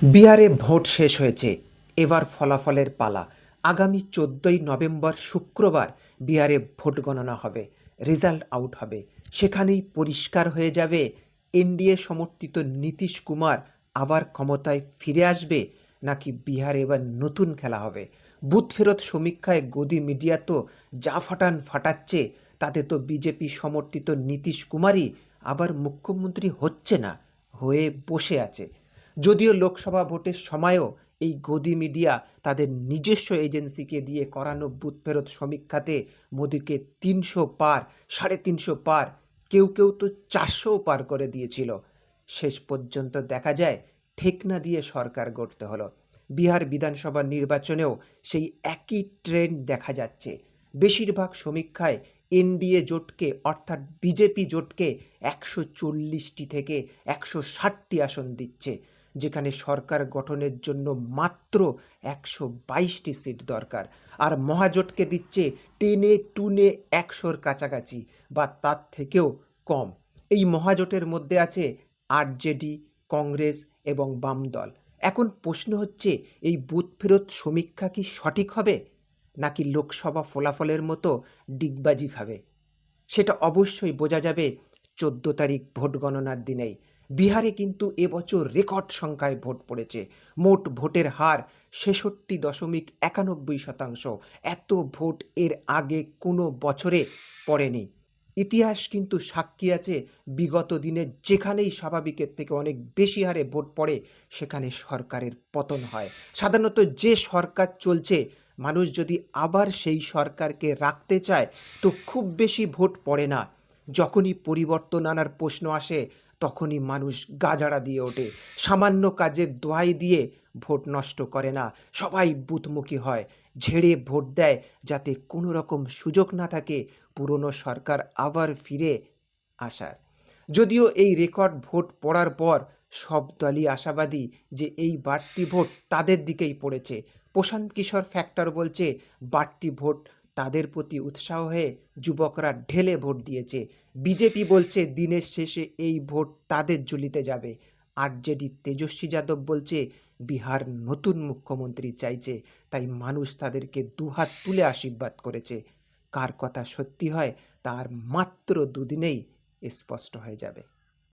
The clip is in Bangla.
বিহারে ভোট শেষ হয়েছে, এবার ফলাফলের পালা। আগামী 14ই নভেম্বর শুক্রবার বিহারে ভোট গণনা হবে, রেজাল্ট আউট হবে। সেখানেই পরিষ্কার হয়ে যাবে এনডিএ সমর্থিত নীতিশ কুমার আবার ক্ষমতায় ফিরে আসবে নাকি বিহারে এবার নতুন খেলা হবে। বুথ ফেরত সমীক্ষায় গদি মিডিয়া তো যা ফাটাচ্ছে, তাতে তো বিজেপি সমর্থিত নীতিশ কুমারই আবার মুখ্যমন্ত্রী হচ্ছে না, হয়ে বসে আছে। যদিও লোকসভা ভোটের সময়ও এই গদি মিডিয়া তাদের নিজস্ব এজেন্সিকে দিয়ে করানো বুথ ফেরত সমীক্ষাতে মোদিকে 300 পার, 350 পার, কেউ কেউ তো 400 পার করে দিয়েছিল। শেষ পর্যন্ত দেখা যায় ঠেকনা দিয়ে সরকার গড়তে হলো। বিহার বিধানসভা নির্বাচনেও সেই একই ট্রেন্ড দেখা যাচ্ছে। বেশিরভাগ সমীক্ষায় এনডিএ জোটকে অর্থাৎ বিজেপি জোটকে 140টি থেকে 160টি আসন দিচ্ছে, যেখানে সরকার গঠনের জন্য মাত্র 122টি সিট দরকার। আর মহাজোটকে দিচ্ছে টেনে টুনে 100-র কাছাকাছি বা তার থেকেও কম। এই মহাজোটের মধ্যে আছে আরজেডি, কংগ্রেস এবং বাম দল। এখন প্রশ্ন হচ্ছে, এই বুথ ফেরত সমীক্ষা কি সঠিক হবে নাকি লোকসভা ফলাফলের মতো ডিগবাজি খাবে? সেটা অবশ্যই বোঝা যাবে 14 তারিখ ভোট গণনার দিনেই। বিহারে কিন্তু এবছর রেকর্ড সংখ্যায় ভোট পড়েছে। মোট ভোটের হার 66.91%। এত ভোট এর আগে কোনো বছরে পড়েনি। ইতিহাস কিন্তু সাক্ষী আছে, বিগত দিনে যেখানেই স্বাভাবিকের থেকে অনেক বেশি হারে ভোট পড়ে সেখানে সরকারের পতন হয়। সাধারণত যে সরকার চলছে, মানুষ যদি আবার সেই সরকারকে রাখতে চায় তো খুব বেশি ভোট পড়ে না। যখনই পরিবর্তন আনার প্রশ্ন আসে তখনই মানুষ গাজাড়া দিয়ে ওঠে। সামান্য কাজের দোহাই দিয়ে ভোট নষ্ট করে না, সবাই বুথমুখী হয়, ঝেড়ে ভোট দেয়, যাতে কোনো রকম সুযোগ না থাকে পুরনো সরকার আবার ফিরে আসার। যদিও এই রেকর্ড ভোট পড়ার পর সব দলই আশাবাদী যে এই বাড়তি ভোট তাদের দিকেই পড়েছে। প্রশান্ত কিশোর ফ্যাক্টর বলছে বাড়তি ভোট তাদের প্রতি উৎসাহ হয়ে যুবকরা ঢেলে ভোট দিয়েছে। বিজেপি বলছে দিনের শেষে এই ভোট তাদের ঝুলিতে যাবে। আরজেডি তেজস্বী যাদব বলছে বিহার নতুন মুখ্যমন্ত্রী চাইছে, তাই মানুষ তাদেরকে দুহাত তুলে আশীর্বাদ করেছে। কার কথা সত্যি হয় তার মাত্র দুদিনেই স্পষ্ট হয়ে যাবে।